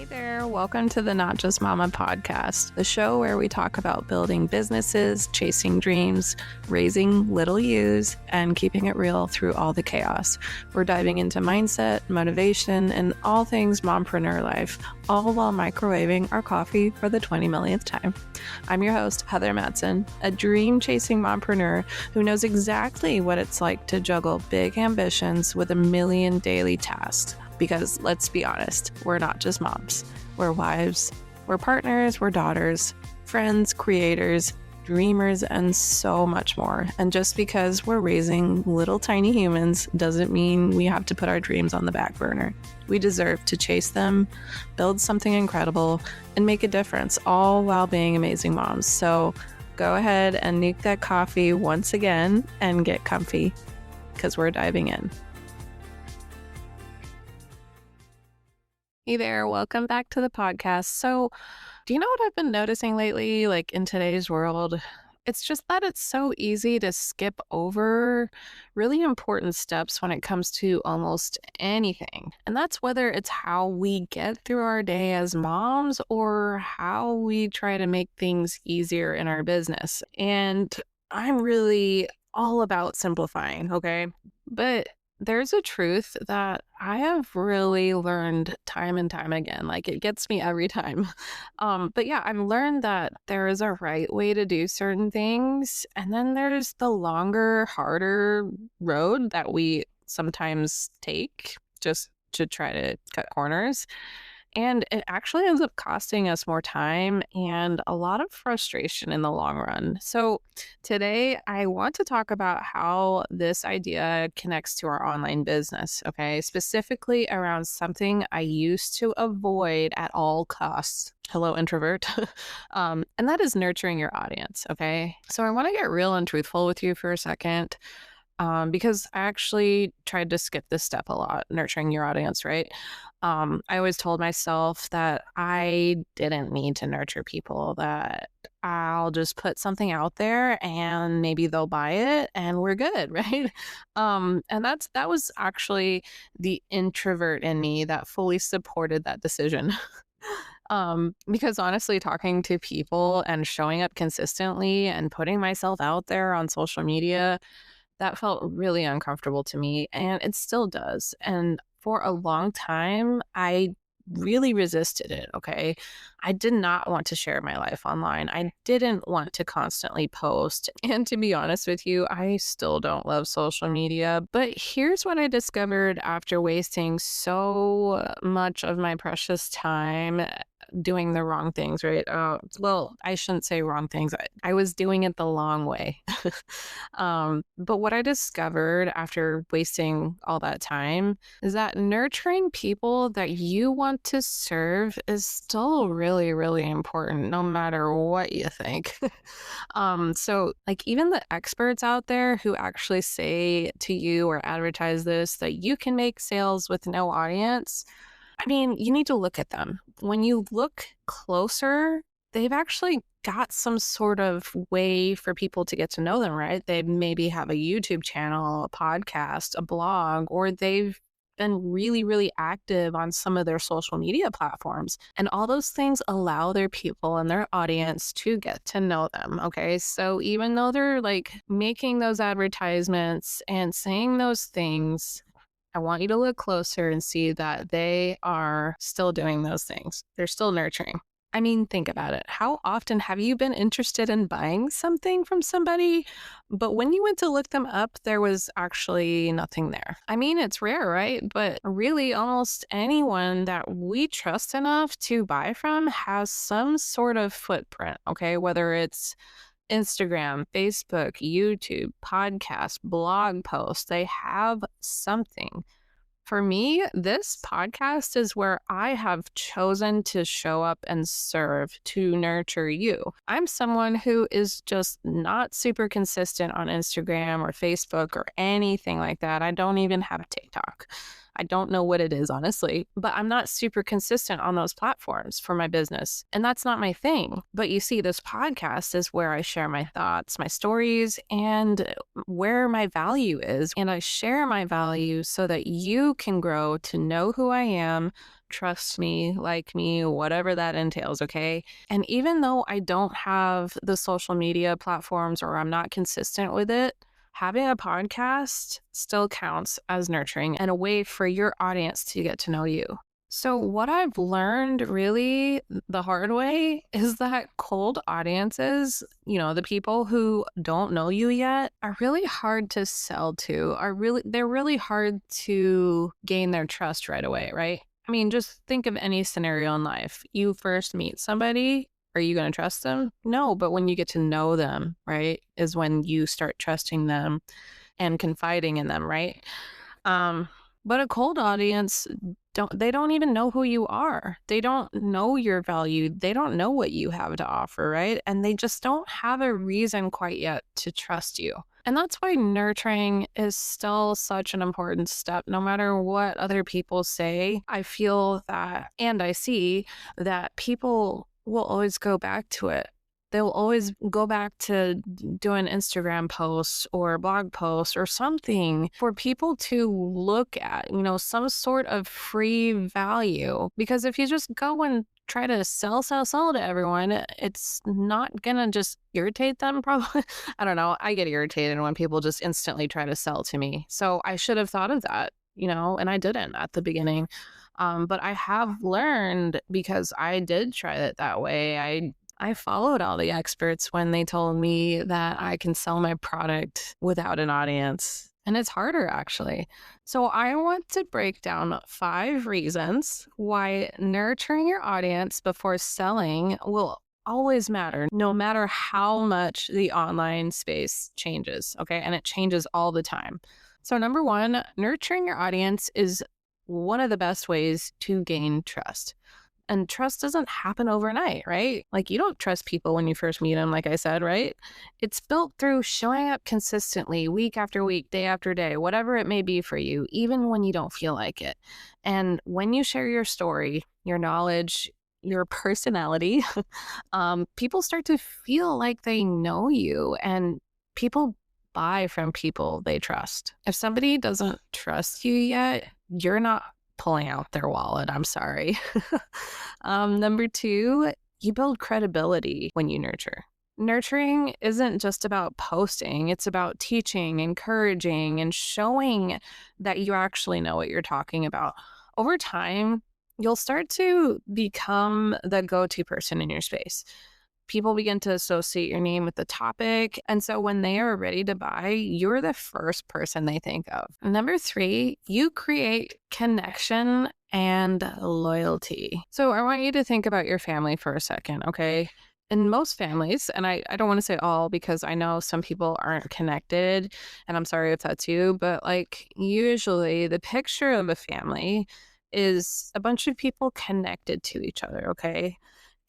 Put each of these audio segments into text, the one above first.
Hey there, welcome to the Not Just Mama podcast, the show where we talk about building businesses, chasing dreams, raising little yous, and keeping it real through all the chaos. We're diving into mindset, motivation, and all things mompreneur life, all while microwaving our coffee for the 20 millionth time. I'm your host, Heather Madsen, a dream-chasing mompreneur who knows exactly what it's like to juggle big ambitions with a million daily tasks. Because let's be honest, we're not just moms. We're wives, we're partners, we're daughters, friends, creators, dreamers, and so much more. And just because we're raising little tiny humans doesn't mean we have to put our dreams on the back burner. We deserve to chase them, build something incredible, and make a difference, all while being amazing moms. So go ahead and nuke that coffee once again and get comfy, because we're diving in. Hey there, welcome back to the podcast. So, do you know what I've been noticing lately, like in today's world? It's just that it's so easy to skip over really important steps when it comes to almost anything. And that's whether it's how we get through our day as moms or how we try to make things easier in our business. And I'm really all about simplifying, okay? But there's a truth that I have really learned time and time again. Like, it gets me every time. But yeah, I've learned that there is a right way to do certain things. And then there's the longer, harder road that we sometimes take just to try to cut corners. And it actually ends up costing us more time and a lot of frustration in the long run. So today I want to talk about how this idea connects to our online business, okay? Specifically around something I used to avoid at all costs. Hello, introvert. And that is nurturing your audience, okay? So I want to get real and truthful with you for a second. Because I actually tried to skip this step a lot, nurturing your audience, right? I always told myself that I didn't need to nurture people, that I'll just put something out there and maybe they'll buy it and we're good, right? And that was actually the introvert in me that fully supported that decision. Because honestly, talking to people and showing up consistently and putting myself out there on social media, that felt really uncomfortable to me, and it still does. And for a long time, I really resisted it, okay? I did not want to share my life online. I didn't want to constantly post. And to be honest with you, I still don't love social media. But here's what I discovered after wasting so much of my precious time doing the wrong things, right? Well, I shouldn't say wrong things. I was doing it the long way. But what I discovered after wasting all that time is that nurturing people that you want to serve is still really, really important, no matter what you think. So like even the experts out there who actually say to you or advertise this, that you can make sales with no audience, I mean, you need to look at them. When you look closer, they've actually got some sort of way for people to get to know them, right? They maybe have a YouTube channel, a podcast, a blog, or they've been really, really active on some of their social media platforms. And all those things allow their people and their audience to get to know them, okay? So even though they're like making those advertisements and saying those things, I want you to look closer and see that they are still doing those things. They're still nurturing. I mean, think about it. How often have you been interested in buying something from somebody, but when you went to look them up, there was actually nothing there? I mean, it's rare, right? But really, almost anyone that we trust enough to buy from has some sort of footprint, okay? Whether it's Instagram, Facebook, YouTube, podcast, blog posts, they have something. For me, this podcast is where I have chosen to show up and serve, to nurture you. I'm someone who is just not super consistent on Instagram or Facebook or anything like that. I don't even have TikTok. I don't know what it is, honestly, but I'm not super consistent on those platforms for my business. And that's not my thing. But you see, this podcast is where I share my thoughts, my stories, and where my value is. And I share my value so that you can grow to know who I am, trust me, like me, whatever that entails, okay? And even though I don't have the social media platforms or I'm not consistent with it, having a podcast still counts as nurturing and a way for your audience to get to know you. So, what I've learned really the hard way is that cold audiences, the people who don't know you yet, are really hard to sell to, they're really hard to gain their trust right away, right? I mean, just think of any scenario in life. You first meet somebody, are you going to trust them? No, but when you get to know them, right, is when you start trusting them and confiding in them, right? Um, but a cold audience don't even know who you are. They don't know your value. They don't know what you have to offer, right? And they just don't have a reason quite yet to trust you. And that's why nurturing is still such an important step. No matter what other people say, I feel that, and I see that people will always go back to it. They'll always go back to doing Instagram posts or blog posts or something for people to look at, some sort of free value. Because if you just go and try to sell to everyone, it's not gonna just irritate them, probably. I don't know. I get irritated when people just instantly try to sell to me. So I should have thought of that, and I didn't at the beginning. But I have learned because I did try it that way. I followed all the experts when they told me that I can sell my product without an audience. And it's harder, actually. So I want to break down 5 reasons why nurturing your audience before selling will always matter, no matter how much the online space changes, okay? And it changes all the time. So number 1, nurturing your audience is one of the best ways to gain trust. And trust doesn't happen overnight, right? Like, you don't trust people when you first meet them, like I said, right? It's built through showing up consistently, week after week, day after day, whatever it may be for you, even when you don't feel like it. And when you share your story, your knowledge, your personality, people start to feel like they know you, and people buy from people they trust. If somebody doesn't trust you yet, you're not pulling out their wallet. I'm sorry. Number 2, you build credibility when you nurture. Nurturing isn't just about posting. It's about teaching, encouraging, and showing that you actually know what you're talking about. Over time, you'll start to become the go-to person in your space. People begin to associate your name with the topic. And so when they are ready to buy, you're the first person they think of. Number 3, you create connection and loyalty. So I want you to think about your family for a second, okay? In most families, and I don't want to say all because I know some people aren't connected, and I'm sorry if that's you, but like usually the picture of a family is a bunch of people connected to each other, okay?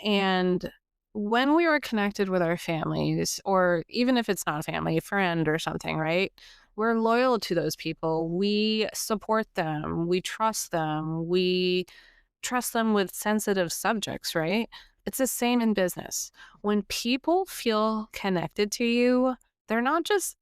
And when we are connected with our families, or even if it's not a family, a friend or something, right? We're loyal to those people. We support them. We trust them. We trust them with sensitive subjects, right? It's the same in business. When people feel connected to you, they're not just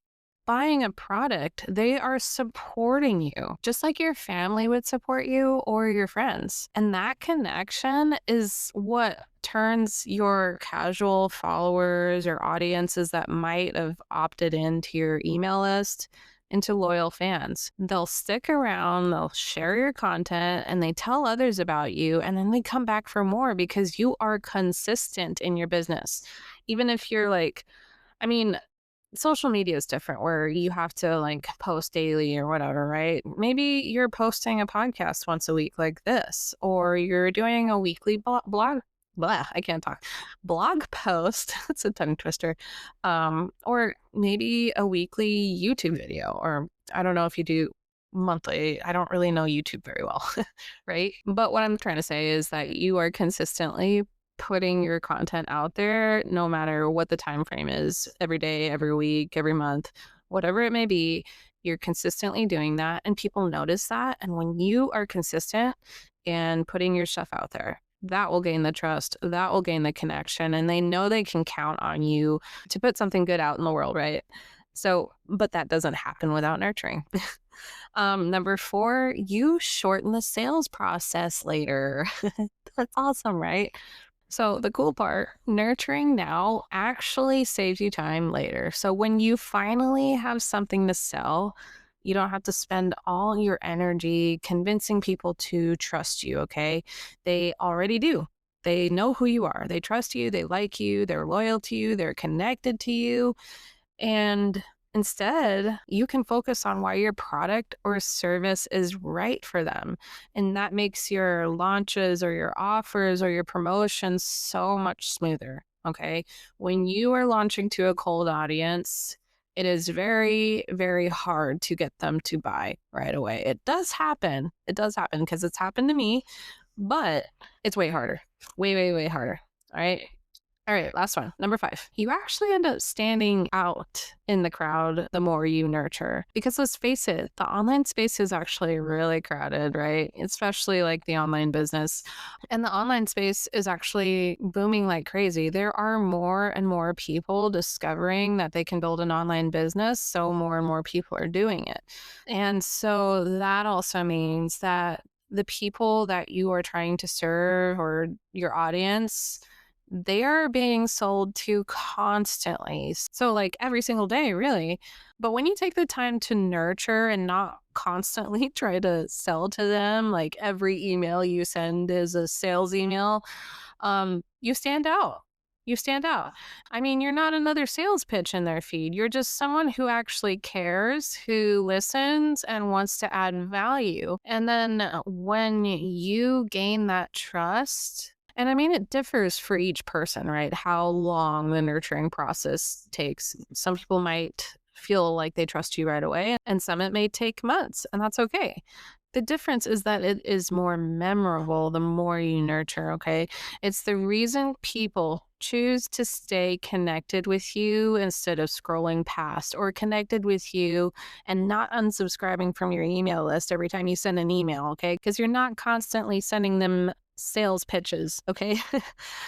buying a product, they are supporting you, just like your family would support you or your friends. And that connection is what turns your casual followers or audiences that might have opted into your email list into loyal fans. They'll stick around, they'll share your content, and they tell others about you, and then they come back for more because you are consistent in your business. Even if you're like, I mean, social media is different where you have to like post daily or whatever, right? Maybe you're posting a podcast once a week like this, or you're doing a weekly I can't talk, blog post. That's a tongue twister. Or maybe a weekly YouTube video, or I don't know if you do monthly. I don't really know YouTube very well, right? But what I'm trying to say is that you are consistently putting your content out there, no matter what the time frame is, every day, every week, every month, whatever it may be. You're consistently doing that, and people notice that. And when you are consistent and putting your stuff out there, that will gain the trust, that will gain the connection, and they know they can count on you to put something good out in the world, right? So, but that doesn't happen without nurturing. Number 4, you shorten the sales process later. That's awesome, right? So the cool part, nurturing now actually saves you time later. So when you finally have something to sell, you don't have to spend all your energy convincing people to trust you, okay? They already do. They know who you are. They trust you, they like you, they're loyal to you, they're connected to you. And instead, you can focus on why your product or service is right for them. And that makes your launches or your offers or your promotions so much smoother. Okay. When you are launching to a cold audience, it is very, very hard to get them to buy right away. It does happen. It does happen because it's happened to me, but it's way harder. Way, way, way harder. All right. All right, last one. Number 5. You actually end up standing out in the crowd the more you nurture. Because let's face it, the online space is actually really crowded, right? Especially like the online business. And the online space is actually booming like crazy. There are more and more people discovering that they can build an online business. So more and more people are doing it. And so that also means that the people that you are trying to serve or your audience, they are being sold to constantly. So, like every single day, really. But when you take the time to nurture and not constantly try to sell to them, like every email you send is a sales email, you stand out. You stand out. I mean, you're not another sales pitch in their feed. You're just someone who actually cares, who listens, and wants to add value. And then when you gain that trust, and I mean, it differs for each person, right? How long the nurturing process takes. Some people might feel like they trust you right away, and some it may take months, and that's okay. The difference is that it is more memorable the more you nurture, okay? It's the reason people choose to stay connected with you instead of scrolling past, or connected with you and not unsubscribing from your email list every time you send an email, okay? Because you're not constantly sending them sales pitches, okay?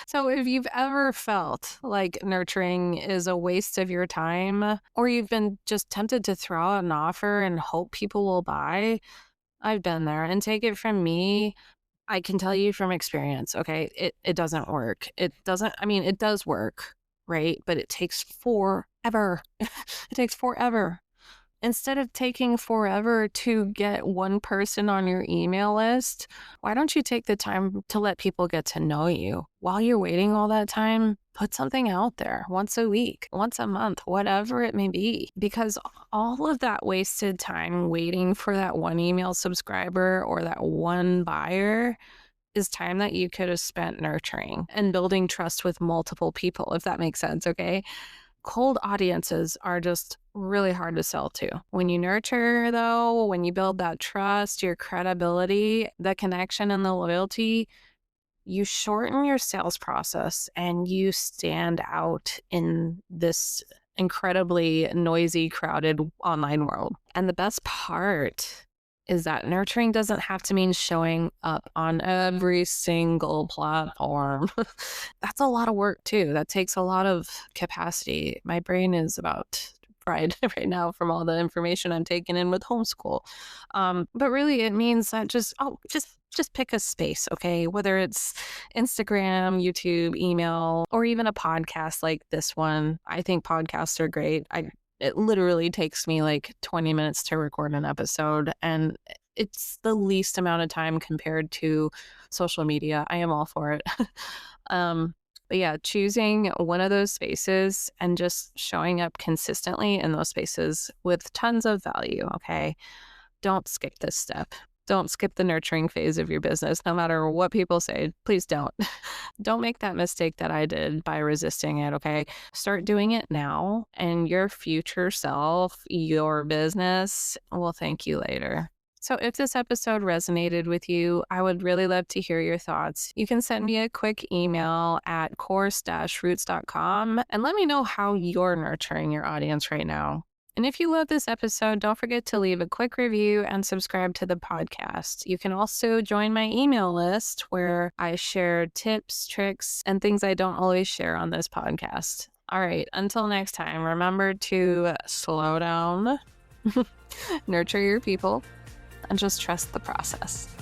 So if you've ever felt like nurturing is a waste of your time, or you've been just tempted to throw out an offer and hope people will buy, I've been there. And take it from me, I can tell you from experience, okay? It doesn't work. It doesn't, I mean, it does work, right? But it takes forever. It takes forever. Instead of taking forever to get one person on your email list, why don't you take the time to let people get to know you? While you're waiting all that time, put something out there once a week, once a month, whatever it may be. Because all of that wasted time waiting for that one email subscriber or that one buyer is time that you could have spent nurturing and building trust with multiple people, if that makes sense, okay? Cold audiences are just really hard to sell to. When you nurture, though, when you build that trust, your credibility, the connection, and the loyalty, you shorten your sales process and you stand out in this incredibly noisy, crowded online world. And the best part is that nurturing doesn't have to mean showing up on every single platform. That's a lot of work too. That takes a lot of capacity. My brain is about fried right now from all the information I'm taking in with homeschool. But really it means that just pick a space, okay? Whether it's Instagram, YouTube, email, or even a podcast like this one. I think podcasts are great. It literally takes me like 20 minutes to record an episode, and it's the least amount of time compared to social media. I am all for it. But yeah, choosing one of those spaces and just showing up consistently in those spaces with tons of value, okay? Don't skip this step. Don't skip the nurturing phase of your business, no matter what people say. Please don't. Don't make that mistake that I did by resisting it, okay? Start doing it now, and your future self, your business, will thank you later. So if this episode resonated with you, I would really love to hear your thoughts. You can send me a quick email at course-roots.com and let me know how you're nurturing your audience right now. And if you love this episode, don't forget to leave a quick review and subscribe to the podcast. You can also join my email list where I share tips, tricks, and things I don't always share on this podcast. All right, until next time, remember to slow down, nurture your people, and just trust the process.